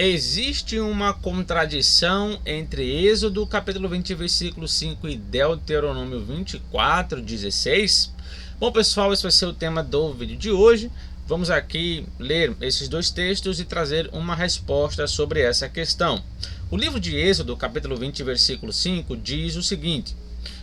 Existe uma contradição entre Êxodo capítulo 20, versículo 5 e Deuteronômio 24, 16? Bom, pessoal, esse vai ser o tema do vídeo de hoje. Vamos aqui ler esses dois textos e trazer uma resposta sobre essa questão. O livro de Êxodo, capítulo 20, versículo 5, diz o seguinte: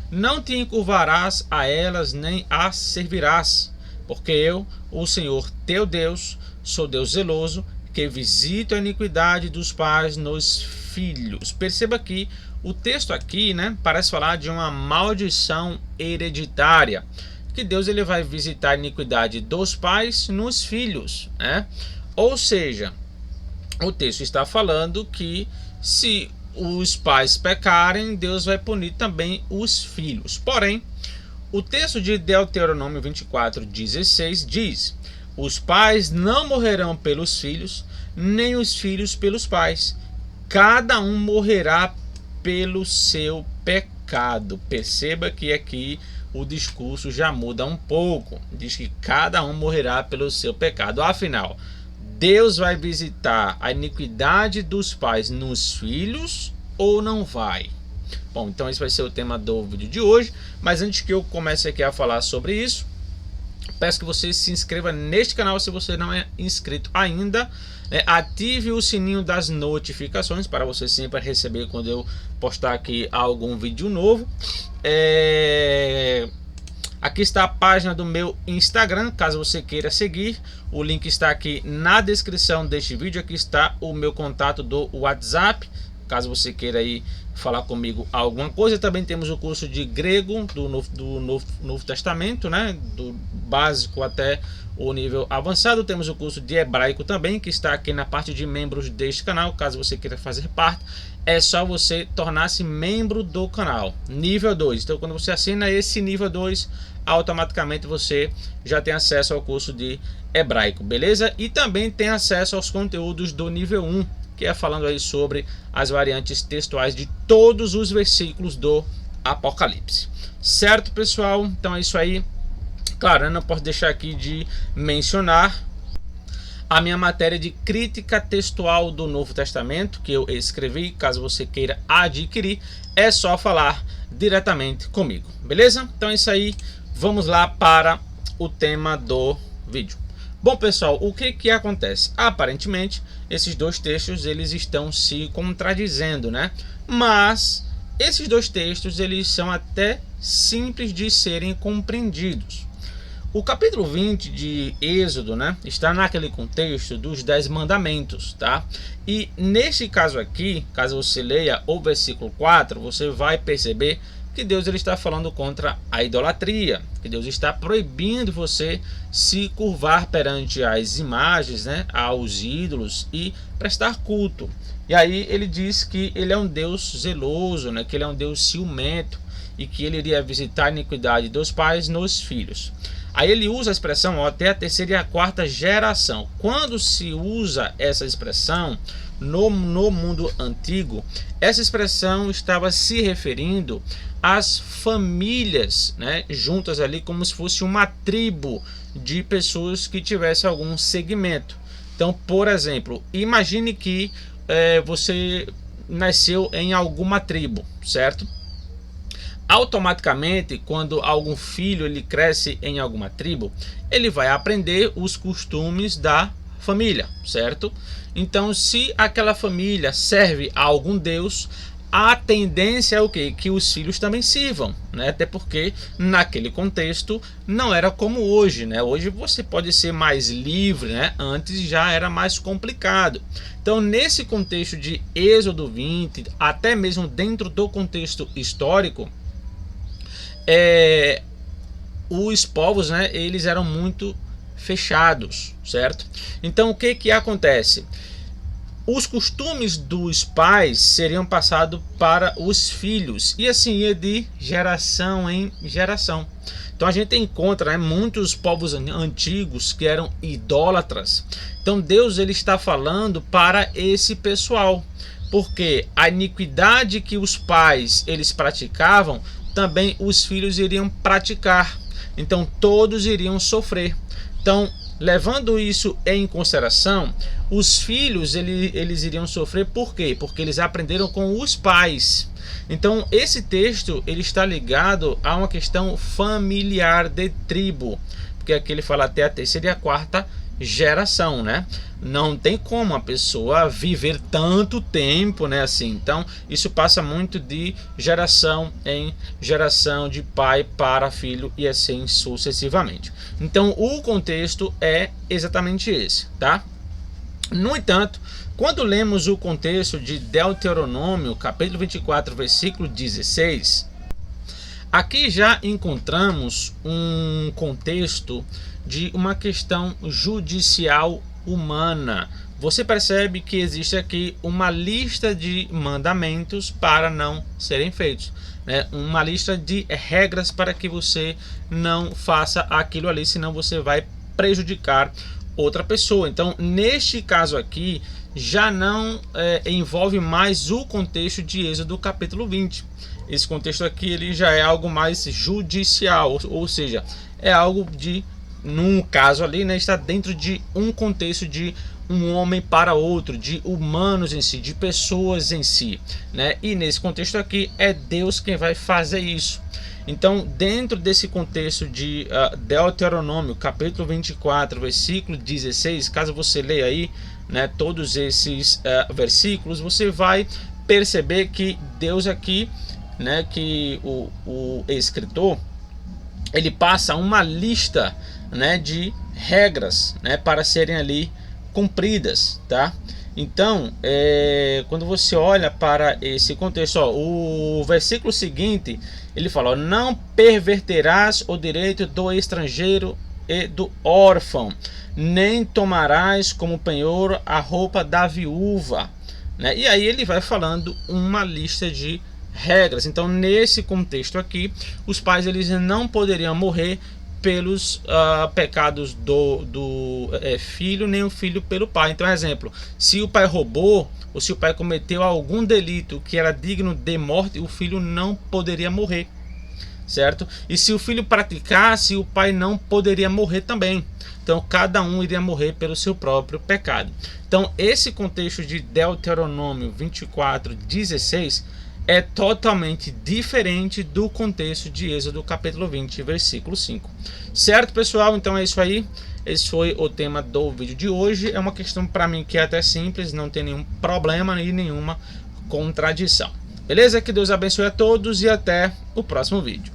não te encurvarás a elas, nem as servirás, porque eu, o Senhor teu Deus, sou Deus zeloso, que visito a iniquidade dos pais nos filhos. Perceba que o texto aqui, parece falar de uma maldição hereditária, que Deus ele vai visitar a iniquidade dos pais nos filhos, Ou seja, o texto está falando que se os pais pecarem, Deus vai punir também os filhos. Porém, o texto de Deuteronômio 24, 16 diz: os pais não morrerão pelos filhos, nem os filhos pelos pais. Cada um morrerá pelo seu pecado. Perceba que aqui o discurso já muda um pouco. Diz que cada um morrerá pelo seu pecado. Afinal, Deus vai visitar a iniquidade dos pais nos filhos ou não vai? Bom, então esse vai ser o tema do vídeo de hoje. Mas antes que eu comece aqui a falar sobre isso, peço que você se inscreva neste canal se você não é inscrito ainda. Ative o sininho das notificações para você sempre receber quando eu postar aqui algum vídeo novo. Aqui está a página do meu Instagram, caso você queira seguir. O link está aqui na descrição deste vídeo. Aqui está o meu contato do WhatsApp, caso você queira aí falar comigo alguma coisa. Também temos o curso de grego do Novo Testamento, do básico até o nível avançado. Temos o curso de hebraico também, que está aqui na parte de membros deste canal. Caso você queira fazer parte, é só você tornar-se membro do canal, nível 2. Então, quando você assina esse nível 2, automaticamente você já tem acesso ao curso de hebraico, beleza? E também tem acesso aos conteúdos do nível 1, que é falando aí sobre as variantes textuais de todos os versículos do Apocalipse. Certo, pessoal? Então é isso aí. Claro, eu não posso deixar aqui de mencionar a minha matéria de crítica textual do Novo Testamento, que eu escrevi. Caso você queira adquirir, é só falar diretamente comigo, beleza? Então é isso aí. Vamos lá para o tema do vídeo. Bom, pessoal, o que acontece? Aparentemente, esses dois textos eles estão se contradizendo, Mas esses dois textos eles são até simples de serem compreendidos. O capítulo 20 de Êxodo, está naquele contexto dos 10 mandamentos, tá? E nesse caso aqui, caso você leia o versículo 4, você vai perceber que Deus ele está falando contra a idolatria, que Deus está proibindo você se curvar perante as imagens, aos ídolos e prestar culto. E aí ele diz que ele é um Deus zeloso, que ele é um Deus ciumento e que ele iria visitar a iniquidade dos pais nos filhos. Aí ele usa a expressão até a terceira e a quarta geração. Quando se usa essa expressão no mundo antigo, essa expressão estava se referindo às famílias, juntas ali como se fosse uma tribo de pessoas que tivessem algum segmento. Então, por exemplo, imagine que você nasceu em alguma tribo, certo? Automaticamente, quando algum filho ele cresce em alguma tribo, ele vai aprender os costumes da família, certo? Então, se aquela família serve a algum deus, a tendência é o quê? Que os filhos também sirvam, Até porque naquele contexto não era como hoje, Hoje você pode ser mais livre, Antes já era mais complicado. Então, nesse contexto de Êxodo 20, até mesmo dentro do contexto histórico, os povos, eles eram muito fechados, certo? Então, o que acontece? Os costumes dos pais seriam passados para os filhos e assim ia de geração em geração. Então a gente encontra muitos povos antigos que eram idólatras. Então Deus ele está falando para esse pessoal, porque a iniquidade que os pais eles praticavam, também os filhos iriam praticar. Então todos iriam sofrer. Então Levando isso em consideração, os filhos eles iriam sofrer por quê? Porque eles aprenderam com os pais. Então esse texto ele está ligado a uma questão familiar de tribo, porque aqui ele fala até a terceira e a quarta geração, né? Não tem como a pessoa viver tanto tempo, né? Assim, então isso passa muito de geração em geração, de pai para filho e assim sucessivamente. Então o contexto é exatamente esse, tá? No entanto, quando lemos o contexto de Deuteronômio, capítulo 24, versículo 16, aqui já encontramos um contexto de uma questão judicial humana. Você percebe que existe aqui uma lista de mandamentos para não serem feitos, né? Uma lista de regras para que você não faça aquilo ali, senão você vai prejudicar outra pessoa. Então, neste caso aqui, já não envolve mais o contexto de Êxodo capítulo 20. Esse contexto aqui ele já é algo mais judicial, ou seja, é algo de, num caso ali, né, está dentro de um contexto de um homem para outro, de humanos em si, de pessoas em si, né? E nesse contexto aqui é Deus quem vai fazer isso. Então, dentro desse contexto de Deuteronômio, capítulo 24, versículo 16, caso você leia aí, né, todos esses versículos, você vai perceber que Deus aqui, né, que o escritor, ele passa uma lista, né, de regras, né, para serem ali cumpridas, tá? Então, quando você olha para esse contexto, ó, o versículo seguinte, ele fala, ó, não perverterás o direito do estrangeiro e do órfão, nem tomarás como penhor a roupa da viúva, né? E aí ele vai falando uma lista de regras. Então, nesse contexto aqui, os pais eles não poderiam morrer pelos pecados do filho, nem o filho pelo pai. Então, exemplo, se o pai roubou ou se o pai cometeu algum delito que era digno de morte, o filho não poderia morrer, certo? E se o filho praticasse, o pai não poderia morrer também. Então, cada um iria morrer pelo seu próprio pecado. Então, esse contexto de Deuteronômio 24, 16 é totalmente diferente do contexto de Êxodo capítulo 20, versículo 5. Certo, pessoal? Então é isso aí. Esse foi o tema do vídeo de hoje. É uma questão para mim que é até simples, não tem nenhum problema e nenhuma contradição. Beleza? Que Deus abençoe a todos e até o próximo vídeo.